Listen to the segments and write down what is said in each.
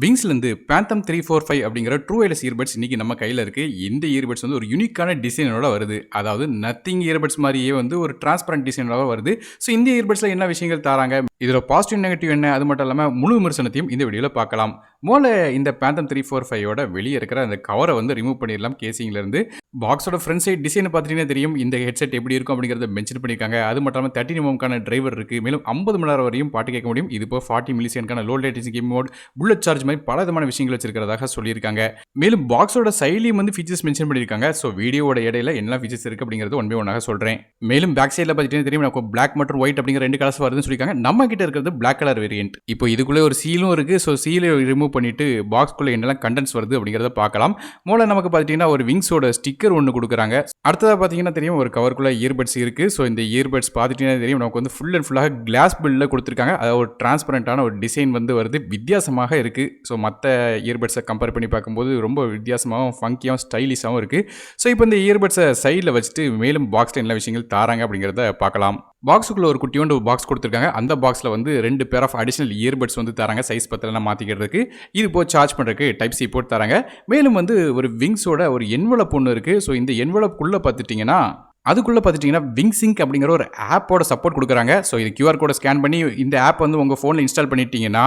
விங்ஸ்லேருந்து phantom 345 அப்படிங்கிற true வைர்லெஸ் earbuds இன்னைக்கு நம்ம கையில் இருக்கு. இந்த இயர்பட்ஸ் வந்து ஒரு யூனிக்கான டிசைனோட வருது. அதாவது நத்திங் இயர்பட்ஸ் மாதிரியே வந்து ஒரு டிரான்ஸ்பரண்ட் டிசைனோட வருது. ஸோ இந்த இயர்பட்ஸ்ல என்ன விஷயங்கள் தராங்க, இதோட பாசிட்டிவ் நெகட்டிவ் என்ன, அது மட்டும் இல்லாமல் முழு விமர்சனத்தையும் இந்த வீடியோவில் பார்க்கலாம். முதல்ல இந்த பேந்தம் 345ஓட வெளியே இருக்கிற அந்த கவரை வந்து ரிமூவ் பண்ணிடலாம் கேசிங்லேருந்து. பாக்ஸோட ஃப்ரண்ட் சைட் டிசைன் பார்த்தீங்கன்னா தெரியும் இந்த ஹெட்செட் எப்படி இருக்கும் அப்படிங்கிறத மென்ஷன் பண்ணியிருக்காங்க. அது மட்டும் இல்லாமல் 13 mm டிரைவர் இருக்குது. மேலும் 50 மணி நேரம் வரையும் பாட்டு கேட்க முடியும். இது இப்போ 40 மில்லிசெகண்ட்கான low latency game mode, bullet charge மாதிரி பல விதமான விஷயங்கள் வச்சிருக்கிறதாக சொல்லியிருக்காங்க. மேலும் பாக்ஸோட சைட்லையும் வந்து ஃபீச்சர்ஸ் மென்ஷன் பண்ணியிருக்காங்க. ஸோ வீடியோட இடையில என்ன ஃபீச்சர்ஸ் இருக்குது அப்படிங்கிறது ஒன் பை ஒன்னாக சொல்கிறேன். மேலும் பேக் சைடில் பார்த்தீங்கன்னா தெரியும் நமக்கு பிளாக் மற்றும் ஒயிட் அப்படிங்கிற 2 கலர்ஸ் வருதுன்னு சொல்லியிருக்காங்க. நம்ம கிட்ட இருக்கிறது பிளாக் கலர் வேரியன்ட். இப்போ இதுக்குள்ளே ஒரு சீலும் இருக்குது. ஸோ சீலை ரிமூவ் பண்ணிட்டு பாக்ஸ்குள்ளே என்னெல்லாம் கண்டென்ட்ஸ் வருது அப்படிங்கிறத பார்க்கலாம். மூலம் நமக்கு பார்த்தீங்கன்னா ஒரு விங்ஸோட ஸ்டிக்கர் ஒன்று கொடுக்குறாங்க. அடுத்ததாக பார்த்தீங்கன்னா தெரியும் ஒரு கவருக்குள்ள இயர்பட்ஸ் இருக்குது. ஸோ இந்த இயர்பட்ஸ் பார்த்துட்டீங்கன்னா தெரியும் நமக்கு வந்து ஃபுல் அண்ட் ஃபுல்லாக கிளாஸ் பில்டில் கொடுத்துருக்காங்க. அதாவது ஒரு டிரான்ஸ்பரண்டான ஒரு டிசைன் வந்து வருது. வித்தியாசமாக இருக்குது. ஸோ மற்ற இயர்பட்ஸை கம்பேர் பண்ணி பார்க்கும்போது ரொம்ப வித்தியாசமாகவும் ஃபங்கியாகவும் ஸ்டைலிஷாகவும் இருக்குது. ஸோ இப்போ இந்த இயர்பட்ஸை சைடில் வச்சுட்டு மேலும் பாக்ஸில் என்ன விஷயங்கள் தாராங்க அப்படிங்கிறத பார்க்கலாம். பாக்ஸுக்குள்ள ஒரு குட்டியோண்டு பாக்ஸ் கொடுத்துருக்காங்க. அந்த பாக்ஸில் வந்து 2 பேர் ஆஃப் அடிஷனல் இயர்பட்ஸ் வந்து தராங்க. சைஸ் பத்தலாம் மாற்றிக்கிறதுக்கு. இது போய் சார்ஜ் பண்ணுறதுக்கு டைப் சி போட்டு தராங்க. மேலும் வந்து ஒரு விங்ஸோட ஒரு என்வலப் ஒன்று இருக்குது. ஸோ இந்த என்வலப்புக்குள்ளே பார்த்துட்டிங்கன்னா விங்சிங்க் அப்படிங்கிற ஒரு ஆப்போட சப்போர்ட் கொடுக்குறாங்க. ஸோ இது QR கோடை ஸ்கேன் பண்ணி இந்த ஆப் வந்து உங்கள் ஃபோனில் இன்ஸ்டால் பண்ணிட்டீங்கன்னா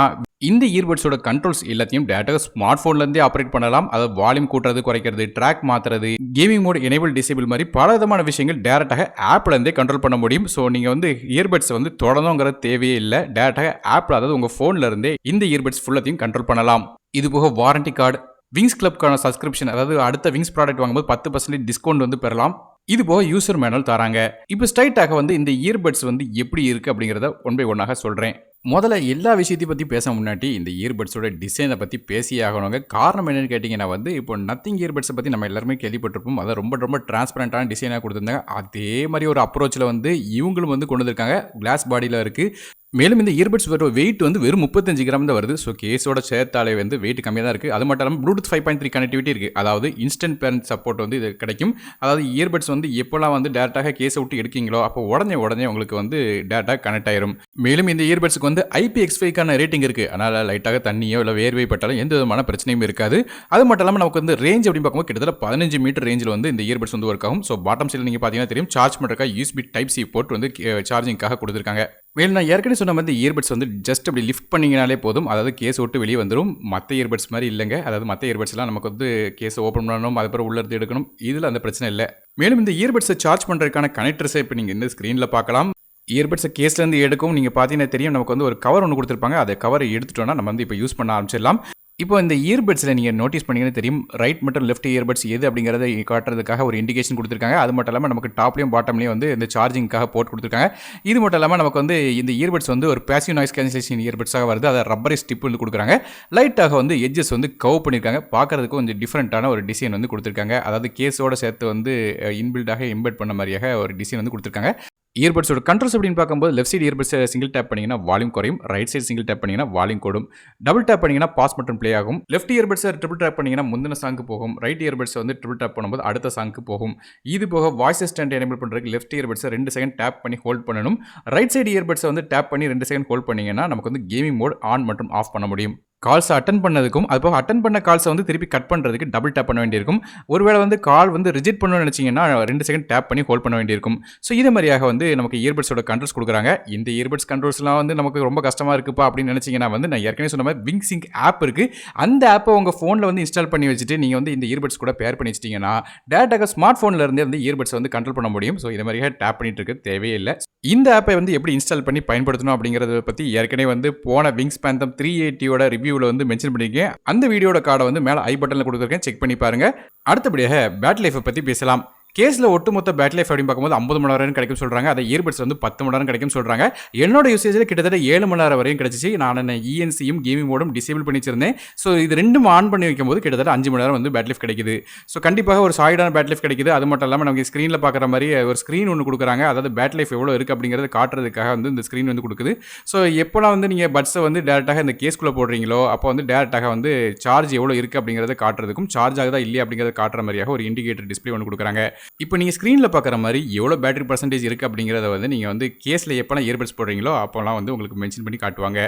இந்த இயர்பட்ஸோட கண்ட்ரோல்ஸ் எல்லாத்தையும் டேரெக்டாக ஸ்மார்ட் ஃபோன்லேருந்தே ஆப்ரேட் பண்ணலாம். அதாவது வால்யூம் கூட்டுறது, குறைக்கிறது, ட்ராக் மாற்றுறது, கேமிங் மோட் எனேபிள் டிசேபிள் மாதிரி பல விதமான விஷயங்கள் டேரெக்டாக ஆப்லேருந்தே கண்ட்ரோல் பண்ண முடியும். ஸோ நீங்கள் வந்து இயர்பட்ஸ் வந்து தொடணுங்கிற தேவையே இல்லை. டேரெக்டாக ஆப்பில், அதாவது உங்கள் ஃபோனில் இருந்தே இந்த இயர்பட்ஸ் ஃபுல்லாத்தையும் கண்ட்ரோல் பண்ணலாம். இது போக வாரண்டி கார்டு, விங்ஸ் கிளப்க்கான சப்ஸ்கிரிப்ஷன், அதாவது அடுத்த விங்ஸ் ப்ராடக்ட் வாங்கும்போது 10% டிஸ்கவுண்ட் வந்து பெறலாம். இது போக யூசர் மேனுவல் தராங்க. இப்போ ஸ்ட்ரைட்டாக வந்து இந்த இயர்பட்ஸ் வந்து எப்படி இருக்குது அப்படிங்கிறத ஒன் பை ஒன்னாக சொல்கிறேன். முதல்ல எல்லா விஷயத்தையும் பற்றி பேச முன்னாடி இந்த இயர்பட்ஸோட டிசைனை பற்றி பேசி ஆகணுங்க. காரணம் என்னென்னு கேட்டிங்கன்னா வந்து இப்போ நத்திங் இயர்பட்ஸை பற்றி நம்ம எல்லாருமே கேள்விப்பட்டிருப்போம். அதை ரொம்ப ரொம்ப டிரான்ஸ்பரண்டான டிசைனாக கொடுத்துருந்தாங்க. அதே மாதிரி ஒரு அப்ரோச்சில் வந்து இவங்களும் வந்து கொண்டு வந்திருக்காங்க. கிளாஸ் பாடியில் இருக்குது. மேலும் இந்த இயர்பட்ஸ் வெயிட் வந்து வெறும் 35 கிராம் தான் வருது. ஸோ கேஸோட சேர்த்தாலே வந்து வெயிட் கம்மியாக தான் இருக்குது. அது மட்டும் இல்லாமல் ப்ளூடூத் 5.3 கனெக்டிவிட்டி இருக்குது. அதாவது இன்ஸ்டன்ட் பேரண்ட் சப்போர்ட் வந்து இது கிடைக்கும். அதாவது இயர்பட்ஸ் வந்து எப்போல்லாம் வந்து டேரெக்டாக கேஸை விட்டு எடுக்கீங்களோ அப்போ உடனே உங்களுக்கு வந்து டேரெக்டாக கனெக்ட் ஆயிரும். மேலும் இந்த இயர்பட்ஸுக்கு வந்து IPX5க்கான ரேட்டிங் இருக்குது. அதனால் லைட்டாக தண்ணியோ இல்லை வேர்வை பட்டாலும் எந்த விதமான பிரச்சனையும் இருக்காது. அது மட்டும் இல்லாமல் நமக்கு வந்து ரேஞ்ச் அப்படின்னு பார்க்கும்போது கிட்டத்தட்ட 15 மீட்டர் ரேஞ்சில் வந்து இந்த இயர்பட்ஸ் வந்து ஒர்க் ஆகும். ஸோ பாட்டம் சைடில் நீங்கள் பார்த்தீங்கன்னா தெரியும் சார்ஜ் பண்ணுறதுக்காக USB டைப் சி போர்ட் வந்து சார்ஜிங்காக கொடுத்துருக்காங்க. மேலும் நான் ஏற்கனவே சொன்ன மாதிரி இயர்பட்ஸ் வந்து ஜஸ்ட் அப்படி லிஃப்ட் பண்ணிங்கனாலே போதும். அதாவது கேஸ் விட்டு வெளியே வந்துடும். மற்ற இயர்பட்ஸ் மாதிரி இல்லைங்க. அதாவது மற்ற இயர்பட்ஸ்லாம் நமக்கு வந்து கேஸை ஓப்பன் பண்ணணும், அதுக்கப்புறம் உள்ள இருந்து எடுக்கணும். இதில் அந்த பிரச்சனை இல்லை. மேலும் இந்த இயர்பட்ஸை சார்ஜ் பண்ணுறதுக்கான கனெக்டர்ஸை இப்போ நீங்கள் இந்த ஸ்க்ரீனில் பார்க்கலாம். இயர்பட்ஸை கேஸ்லேருந்து எடுக்கும். நீங்கள் பார்த்தீங்கன்னா தெரியும் நமக்கு வந்து ஒரு கவர் ஒன்று கொடுத்துருப்பாங்க. அதை கவரை எடுத்துட்டோன்னா நம்ம வந்து இப்போ யூஸ் பண்ண ஆரம்பிச்சிடலாம். இப்போ இந்த இயர்பட்ஸில் நீங்கள் நோட்டீஸ் பண்ணிங்கன்னு தெரியும் ரைட் மற்றும் லெஃப்ட் இயர்பட்ஸ் எது அப்படிங்கிறத காட்டுறதுக்காக ஒரு இண்டிகேஷன் கொடுத்துருக்காங்க. அது மட்டும் இல்லாமல் நமக்கு டாப்லேயும் பாட்டம்லேயும் வந்து இந்த சார்ஜிங்காக போட்டு கொடுத்துருக்காங்க. இது மட்டும் இல்லாமல் நமக்கு வந்து இந்த இயர்பட்ஸ் வந்து ஒரு பேசிவ் நாய்ஸ் கேன்சலேஷன் இயர்பட்ஸாக வருது. அதை ரப்பரை ஸ்டிப் வந்து கொடுக்குறாங்க. லைட்டாக வந்து எட்ஜஸ் வந்து கவ் பண்ணியிருக்காங்க. பார்க்குறதுக்கு கொஞ்சம் டிஃப்ரெண்ட்டான ஒரு டிசைன் வந்து கொடுத்துருக்காங்க. அதாவது கேஸோட சேர்த்து வந்து இன்பில்டாக எம்பெட் பண்ண மாதிரியாக ஒரு டிசைன் வந்து கொடுத்துருக்காங்க. இயர்பட்ஸோட கண்ட்ரோல்ஸ் அப்படின்னு பார்க்கும்போது லெஃப்ட் சைடு இயர்பட்ஸை சிங்கிள் டேப் பண்ணிங்கன்னா வால்யூம் குறையும். ரைட் சைடு சிங்கிள் டேப் பண்ணிங்கன்னா வால்யூம் கூடும். டபுள் டேப் பண்ணிங்கன்னா பாஸ் மற்றும் ப்ளே ஆகும். லெஃப்ட் இயர்பட்ஸை ட்ரிபிள் டேப் பண்ணிங்கன்னா முந்தின சாங்க்கு போகும். ரைட் இயர்பட்ஸை வந்து ட்ரிபிள் டேப் பண்ணும்போது அடுத்த சாங்க்கு போகும். இது போக வாய்ஸ் அசிஸ்டன்ட் எனேபிள் பண்ணுறதுக்கு லெஃப்ட் இயர்பட்ஸை 2 செகண்ட் டேப் பண்ணி ஹோல்ட் பண்ணணும். ரைட் சைடு இயர்பட்ஸை வந்து டேப் பண்ணி 2 செகண்ட் ஹோல்ட் பண்ணிங்கன்னா நமக்கு வந்து கேமிங் மோட் ஆன் மற்றும் ஆஃப் பண்ண முடியும். கால்ஸை அட்டன் பண்ணதுக்கும் அது போக அட்டன் பண்ண கால்ஸை வந்து திருப்பி கட் பண்ணுறதுக்கு டபுள் டேப் பண்ண வேண்டியிருக்கும். ஒருவேளை வந்து கால் வந்து ரிஜெக்ட் பண்ணணும்னு நினச்சிங்கன்னா 2 செகண்ட் டேப் பண்ணி ஹோல்ட் பண்ண வேண்டியிருக்கும். ஸோ இதே மாதிரியாக வந்து நமக்கு இயர்பட்ஸோட கண்ட்ரோல்ஸ் கொடுக்குறாங்க. இந்த இயர்பட்ஸ் கண்ட்ரோல்ஸ்லாம் வந்து நமக்கு ரொம்ப கஷ்டமாக இருக்குப்பா அப்படின்னு நினச்சிங்கன்னா வந்து நான் ஏற்கனவே சொன்ன மாதிரி விங்சிங்க் ஆப் இருக்குது. அந்த ஆப்பை உங்கள் ஃபோனில் வந்து இன்ஸ்டால் பண்ணி வச்சுட்டு நீங்கள் வந்து இந்த இயர்பட்ஸ் கூட பேர் பண்ணி வச்சிட்டிங்கன்னா டேரெக்டாக ஸ்மார்ட் ஃபோனில் இருந்தே வந்து இயர்பட்ஸ் வந்து கண்ட்ரோல் பண்ண முடியும். ஸோ இதே மாதிரியாக டேப் பண்ணிட்டு இருக்க தேவையே இல்லை. இந்த ஆப்பை வந்து எப்படி இன்ஸ்டால் பண்ணி பயன்படுத்தணும் அப்படிங்கிறத பற்றி ஏற்கனவே வந்து போன விங்ஸ் பேந்தம் 380ஓட ரிவ்யூவில் வந்து மென்ஷன் பண்ணியிருக்கேன். அந்த வீடியோட கார்டை வந்து மேலே ஐ பட்டனில் கொடுத்துருக்கேன். செக் பண்ணி பாருங்க. அடுத்தபடியாக பேட்டரி லைஃபை பற்றி பேசலாம். கேஸில் ஒட்டுமொத்த பேட்டரி லைஃப் அப்படின்னு பார்க்கும்போது 50 மணி நேரம் கிடைக்கும் சொல்கிறாங்க. அதை இயர்பட்ஸ் வந்து 10 மணி நேரம் கிடைக்கும் சொல்கிறாங்க. என்னோட யூசேஜில் கிட்டத்தட்ட 7 மணி நேரம் வரையும் கிடச்சிச்சு. நான் ENCயும் கேமிங் மோடும் டிசேபிள் பண்ணி வச்சிருந்தேன். ஸோ இது ரெண்டும் ஆன் பண்ணி வைக்கும்போது கிட்டத்தட்ட 5 மணி நேரம் வந்து பேட்டரி லைஃப் கிடைக்குது. ஸோ கண்டிப்பாக ஒரு சாலிடான பேட்டரி லைஃப் கிடைக்குது. அது மட்டும் இல்லாமல் நமக்கு ஸ்க்ரீனில் பார்க்குற மாதிரி ஒரு ஸ்க்ரீன் ஒன்று கொடுக்குறாங்க. அதாவது பேட்டரி லைஃப் எவ்வளோ இருக்குது அப்படிங்கிறத காட்டுறதுக்காக வந்து இந்த ஸ்க்ரீன் வந்து கொடுக்குது. ஸோ எப்போலாம் வந்து நீங்கள் பட்ஸை வந்து டேரெக்டாக இந்த கேஸ்குள்ளே போடுறீங்களோ அப்போ வந்து டேரெக்டாக வந்து சார்ஜ் எவ்வளோ இருக்குது அப்படிங்கிறத காட்டுறதுக்கும் சார்ஜ் ஆகுதா இல்லையா அப்படிங்கிறத காட்டுற மாதிரியாக ஒரு இண்டிகேட்டர் டிஸ்பிளே ஒன்று கொடுக்குறாங்க. இப்போ நீங்கள் ஸ்க்ரீனில் பார்க்குற மாதிரி எவ்வளோ பேட்டரி பர்சன்டேஜ் இருக்குது அப்படிங்கிறத வந்து நீங்கள் வந்து கேஸில் எப்போலாம் இயர்பட்ஸ் போடுறீங்களோ அப்போலாம் வந்து உங்களுக்கு மென்ஷன் பண்ணி காட்டுவாங்க.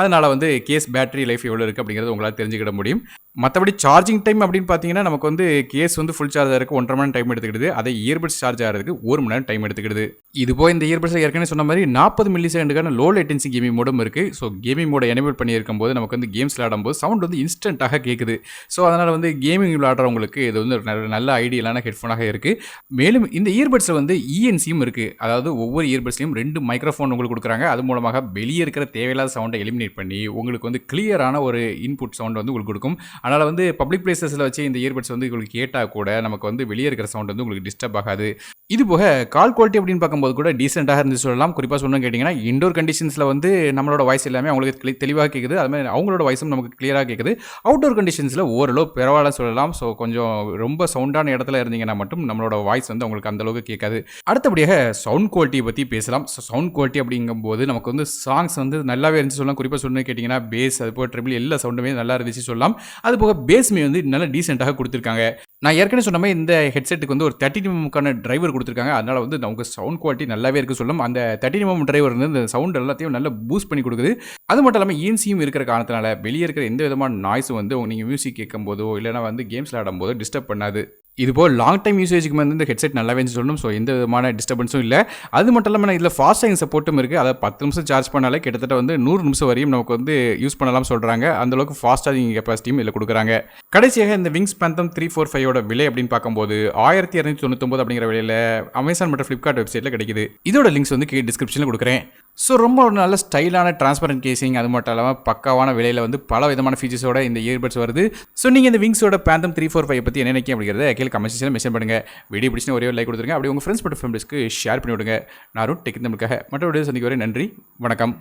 அதனால் வந்து கேஸ் பேட்டரி லைஃப் எவ்வளோ இருக்குது அப்படிங்கிறத உங்களால் தெரிஞ்சுக்கிட முடியும். மற்றபடி சார்ஜிங் டைம் அப்படின்னு பார்த்தீங்கன்னா நமக்கு வந்து கேஸ் வந்து ஃபுல் சார்ஜ் ஆகிறதுக்கு 1.5 மணி நேரம் டைம் எடுத்துக்கிடுது. அதை இயர்பட்ஸ் சார்ஜ் ஆகிறதுக்கு 1 மணி நேரம் டைம் எடுத்துக்கிடுது. இது போய் இந்த இயர்பட்ஸில் ஏற்கனவே சொன்ன மாதிரி 40 மில்லி செகண்டுக்கான லோ லேட்டன்சி கேமிங் மோடும் இருக்குது. ஸோ கேமிங் மோட எனேபிள் பண்ணியிருக்கும் போது நமக்கு வந்து கேம்ஸ் விளையாடும்போது சவுண்ட் வந்து இன்ஸ்டண்ட்டாக கேட்குது. ஸோ அதனால் வந்து கேமிங் விளையாடுறவங்களுக்கு இது வந்து ஒரு நல்ல ஐடியலான ஹெட்ஃபோனாக இருக்குது. மேலும் இந்த இயர்பட்ஸில் வந்து இஎன்சியும் இருக்குது. அதாவது ஒவ்வொரு இயர்பட்ஸ்லையும் 2 மைக்ரோஃபோன் உங்களுக்கு கொடுக்குறாங்க. அது மூலமாக வெளியே இருக்கிற தேவையில்லாத சவுண்டை எலிமினேட் பண்ணி உங்களுக்கு வந்து கிளியரான ஒரு இன்புட் சவுண்ட் வந்து உங்களுக்கு கொடுக்கும். அதனால் வந்து பப்ளிக் பிளேசஸில் வச்சு இந்த இயர்பட்ஸ் வந்து உங்களுக்கு கேட்டால் கூட நமக்கு வந்து வெளியே இருக்கிற சவுண்ட் வந்து உங்களுக்கு டிஸ்டர்ப் ஆகாது. இது போக கால் குவாலிட்டி அப்படின்னு பார்க்கும்போது கூட டீசெண்டாக இருந்து சொல்லலாம். குறிப்பாக சொல்லணும்னு கேட்டிங்கன்னா இண்டோர் கண்டிஷன்ஸில் வந்து நம்மளோட வாய்ஸ் எல்லாமே அவங்களுக்கு தெளிவாக கேட்குது. அதுமாதிரி அவங்களோட வாய்ஸும் நமக்கு கிளியராக கேட்குது. அவுட்டோர் கண்டிஷன்ஸில் ஓரளவு பரவாயில்ல சொல்லலாம். ஸோ கொஞ்சம் ரொம்ப சவுண்டான இடத்துல இருந்தீங்கன்னா மட்டும் நம்மளோட வாய்ஸ் வந்து அவங்களுக்கு அந்தளவுக்கு கேட்காது. அடுத்தபடியாக சவுண்ட் குவாலிட்டியை பற்றி பேசலாம். ஸோ சவுண்ட் குவாலிட்டி அப்படிங்கும்போது நமக்கு வந்து சாங்ஸ் வந்து நல்லாவே இருந்துச்சு சொல்லலாம். குறிப்பாக சொல்லணும்னு கேட்டிங்கன்னா பேஸ் அது போக ட்ரிபிள் எல்லா சவுண்டுமே நல்லா இருந்துச்சு சொல்லலாம். அது போக பேஸ்மே வந்து நல்லா டீசெண்டாக கொடுத்துருக்காங்க. நான் ஏற்கனவே சொன்ன மாதிரி இந்த ஹெட்செட்டுக்கு வந்து ஒரு 30 mm டிரைவர் கொடுத்துருக்காங்க. அதனால் வந்து நமக்கு சவுண்ட் குவாலிட்டி நல்லாவே இருக்குது சொல்லலாம். அந்த 30 mm டிரைவர் வந்து இந்த சவுண்ட் எல்லாத்தையும் நல்லா பூஸ்ட் பண்ணி கொடுக்குது. அது மட்டும் இல்லாமல் இஎன்சியும் இருக்கிற காரணத்தினால வெளியே இருக்கிற எந்த விதமான நாய்ஸும் வந்து நீங்கள் மியூசிக் கேட்கும்போதோ இல்லைனா வந்து கேம்ஸ் விளையாடும்போதோ டிஸ்டர்ப் பண்ணாது. இதுபோல் லாங் டைம் யூசேஜுக்கு வந்து இந்த ஹெட்செட் நல்லாவே சொல்லணும். ஸோ எந்த விதமான டிஸ்டர்பன்ஸும் இல்லை. அது மட்டும் இல்லாமல் இதில் ஃபாஸ்ட் சார்ஜிங் சப்போர்ட்டும் இருக்குது. அதை 10 நிமிஷம் சார்ஜ் பண்ணாலே கிட்டத்தட்ட வந்து 100 நிமிஷம் வரையும் நமக்கு வந்து யூஸ் பண்ணலாம் சொல்கிறாங்க. அந்தளவுக்கு ஃபாஸ்ட் சார்ஜிங் கெப்பாசிட்டியும் இதில் கொடுக்குறாங்க. கடைசியாக இந்த விங்ஸ் பேந்தம் 345 விலை அப்படின்னு பார்க்கும்போது 1299 அப்படிங்கிற விலையில் அமேசான் மற்றும் ஃப்ளிப்கார்ட் வெப்சைட்டில் கிடைக்குது. இதோட லிங்க்ஸ் வந்து கீழே டிஸ்கிரிப்ஷனில் கொடுக்குறேன். ஸோ ரொம்ப ஒரு நல்ல ஸ்டைலான டிரான்ஸ்பரண்ட் கேசிங், அது மட்டும் இல்லாமல் பக்காவான விலையில் வந்து பல விதமான ஃபீச்சர்ஸோட இந்த இயர்பட்ஸ் வருது. ஸோ நீங்கள் இந்த விங்ஸோட பேந்தம் 345 பற்றி என்ன நினைக்கிறீங்க அப்படிங்கிறத கீழே கமெண்ட் செக்ஷனில் மென்ஷன் பண்ணுங்கள். வீடியோ பிடிச்சினா ஒரே ஒரு லைக் கொடுத்துருங்க. அப்படி உங்கள் ஃப்ரெண்ட்ஸ் மற்றும் ஃபேமிலிஸ்க்கு ஷேர் பண்ணி விடுங்க. நானும் டெக் தமிழுக்காக மற்ற வீடியோ சந்திக்க வரை நன்றி, வணக்கம்.